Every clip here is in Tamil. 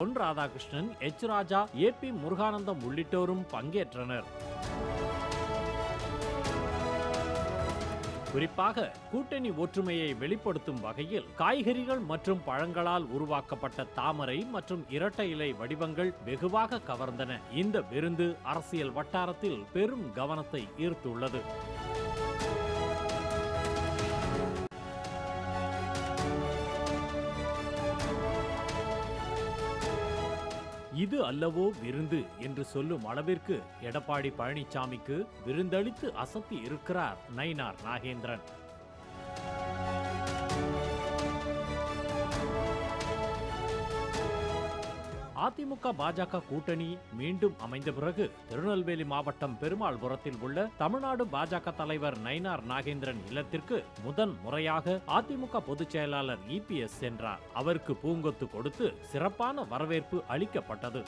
பொன் ராதாகிருஷ்ணன், எச் ராஜா, ஏபி முருகானந்தம் உள்ளிட்டோரும் பங்கேற்றனர். குறிப்பாக கூட்டணி ஒற்றுமையை வெளிப்படுத்தும் வகையில் காய்கறிகள் மற்றும் பழங்களால் உருவாக்கப்பட்ட தாமரை மற்றும் இரட்டை இலை வடிவங்கள் வெகுவாக கவர்ந்தன. இந்த விருந்து அரசியல் வட்டாரத்தில் பெரும் கவனத்தை ஈர்த்துள்ளது. இது அல்லவோ விருந்து என்று சொல்லும் அளவிற்கு எடப்பாடி பழனிசாமிக்கு விருந்தளித்து அசத்தி இருக்கிறார் நயினார் நாகேந்திரன். அதிமுக பாஜக கூட்டணி மீண்டும் அமைந்த பிறகு திருநெல்வேலி மாவட்டம் பெருமாள்புரத்தில் உள்ள தமிழ்நாடு பாஜக தலைவர் நயினார் நாகேந்திரன் இல்லத்திற்கு முதன் முறையாக அதிமுக பொதுச் செயலாளர் EPS சென்றார். அவருக்கு பூங்கொத்து கொடுத்து சிறப்பான வரவேற்பு அளிக்கப்பட்டது.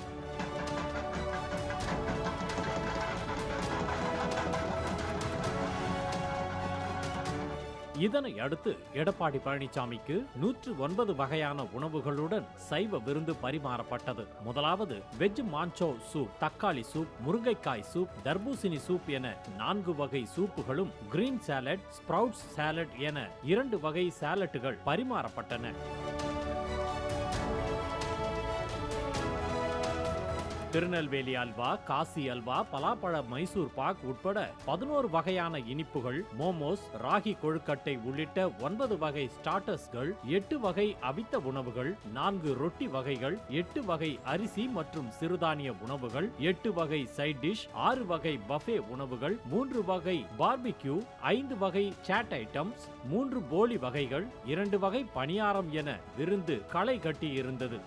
இதனை அடுத்து எடப்பாடி பழனிசாமிக்கு 109 வகையான உணவுகளுடன் சைவ விருந்து பரிமாறப்பட்டது. முதலாவது வெஜ் மான்சோ சூப், தக்காளி சூப், முருங்கைக்காய் சூப், தர்பூசணி சூப் என 4 வகை சூப்புகளும், கிரீன் சாலட், ஸ்ப்ரவுட்ஸ் சாலட் என 2 வகை சாலட்டுகள் பரிமாறப்பட்டன. திருநெல்வேலி அல்வா, காசி அல்வா, பலாப்பழ மைசூர் பாக் உட்பட 11 வகையான இனிப்புகள், மோமோஸ், ராகி கொழுக்கட்டை உள்ளிட்ட 9 வகை ஸ்டார்டர்ஸ்கள், 8 வகை அவித்த உணவுகள், 4 ரொட்டி வகைகள், 8 வகை அரிசி மற்றும் சிறுதானிய உணவுகள், 8 வகை சைட் டிஷ், 6 வகை பஃபே உணவுகள், 3 வகை பார்பிக்யூ, 5 வகை சாட் ஐட்டம்ஸ், 3 போலி வகைகள், 2 வகை பணியாரம் என விருந்து களை கட்டி இருந்தது.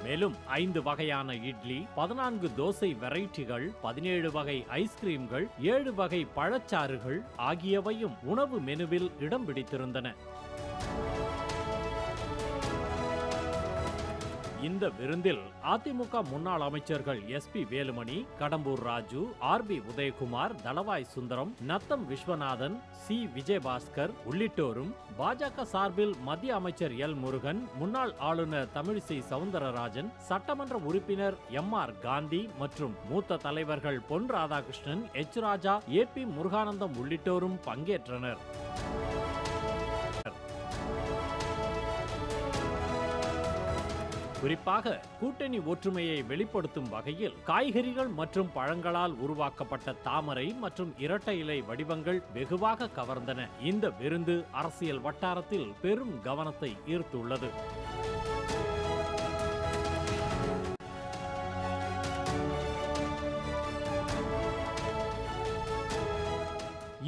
மேலும் 5 வகையான இட்லி, 14 தோசை வெரைட்டிகள், 17 வகை ஐஸ்கிரீம்கள், 7 வகை பழச்சாறுகள் ஆகியவையும் உணவு மெனுவில் இடம் பிடித்திருந்தன. இந்த விருந்தில் அதிமுக முன்னாள் அமைச்சர்கள் SP Velumani, Kadambur Raju, RB Udhayakumar, Thalavai Sundaram, Natham Viswanathan, C Vijayabaskar உள்ளிட்டோரும், பாஜக சார்பில் மத்திய அமைச்சர் L முருகன், முன்னாள் ஆளுநர் தமிழிசை சவுந்தரராஜன், சட்டமன்ற உறுப்பினர் MR காந்தி மற்றும் மூத்த தலைவர்கள் பொன் ராதாகிருஷ்ணன், எச் ராஜா, AP முருகானந்தம் உள்ளிட்டோரும் பங்கேற்றனர். குறிப்பாக கூட்டணி ஒற்றுமையை வெளிப்படுத்தும் வகையில் காய்கறிகள் மற்றும் பழங்களால் உருவாக்கப்பட்ட தாமரை மற்றும் இரட்டை இலை வடிவங்கள் வெகுவாக கவர்ந்தன. இந்த விருந்து அரசியல் வட்டாரத்தில் பெரும் கவனத்தை ஈர்த்துள்ளது.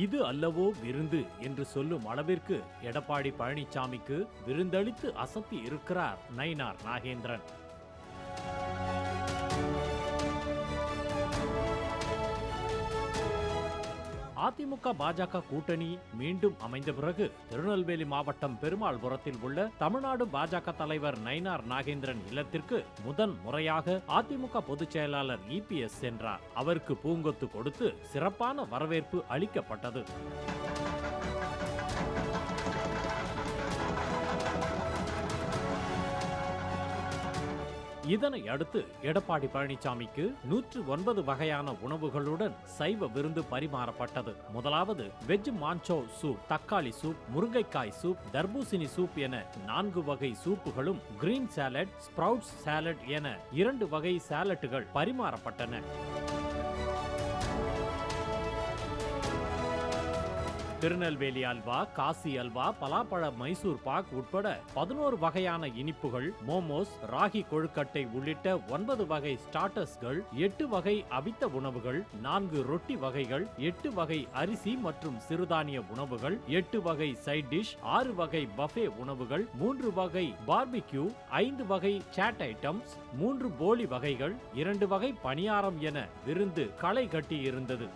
இது அல்லவோ விருந்து என்று சொல்லும் அளவிற்கு எடப்பாடி பழனிசாமிக்கு விருந்தளித்து அசத்தி இருக்கிறார் நயினார் நாகேந்திரன். அதிமுக பாஜக கூட்டணி மீண்டும் அமைந்த பிறகு திருநெல்வேலி மாவட்டம் பெருமாள்புரத்தில் உள்ள தமிழ்நாடு பாஜக தலைவர் நயினார் நாகேந்திரன் இல்லத்திற்கு முதன் முறையாக அதிமுக பொதுச் செயலாளர் EPS சென்றார். அவருக்கு பூங்கொத்து கொடுத்து சிறப்பான வரவேற்பு அளிக்கப்பட்டது. இதனை அடுத்து எடப்பாடி பழனிசாமிக்கு 109 வகையான உணவுகளுடன் சைவ விருந்து பரிமாறப்பட்டது. முதலாவது வெஜ் மான்சோ சூப், தக்காளி சூப், முருங்கைக்காய் சூப், தர்பூசணி சூப் என 4 வகை சூப்புகளும், கிரீன் சாலட், ஸ்ப்ரவுட்ஸ் சாலட் என 2 வகை சாலட்டுகள் பரிமாறப்பட்டன. திருநெல்வேலி அல்வா, காசி அல்வா, பலாப்பழ மைசூர் பாக் உட்பட 11 வகையான இனிப்புகள், மோமோஸ், ராகி கொழுக்கட்டை உள்ளிட்ட 9 வகை ஸ்டார்டர்ஸ்கள், 8 வகை அவித்த உணவுகள், 4 ரொட்டி வகைகள், 8 வகை அரிசி மற்றும் சிறுதானிய உணவுகள், 8 வகை சைட் டிஷ், 6 வகை பஃபே உணவுகள், 3 வகை பார்பிக்யூ, 5 வகை சாட் ஐட்டம்ஸ், 3 போலி வகைகள், 2 வகை பணியாரம் என விருந்து களை கட்டி இருந்தது.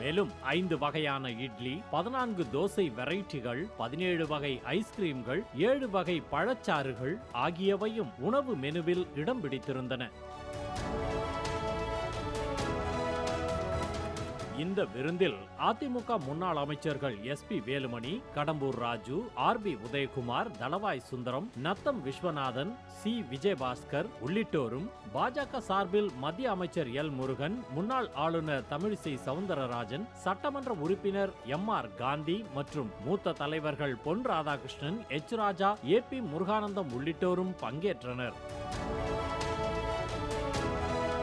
மேலும் 5 வகையான இட்லி, 14 தோசை வெரைட்டிகள், 17 வகை ஐஸ்கிரீம்கள், 7 வகை பழச்சாறுகள் ஆகியவையும் உணவு மெனுவில் இடம் பிடித்திருந்தன. இந்த விருந்தில் அதிமுக முன்னாள் அமைச்சர்கள் SP Velumani, Kadambur Raju, RB Udhayakumar, Thalavai Sundaram, Natham Viswanathan, C Vijayabaskar உள்ளிட்டோரும், பாஜக சார்பில் மத்திய அமைச்சர் L முருகன், முன்னாள் ஆளுநர் தமிழிசை சவுந்தரராஜன், சட்டமன்ற உறுப்பினர் MR காந்தி மற்றும் மூத்த தலைவர்கள் பொன் ராதாகிருஷ்ணன், H ராஜா, AP முருகானந்தம் உள்ளிட்டோரும் பங்கேற்றனர்.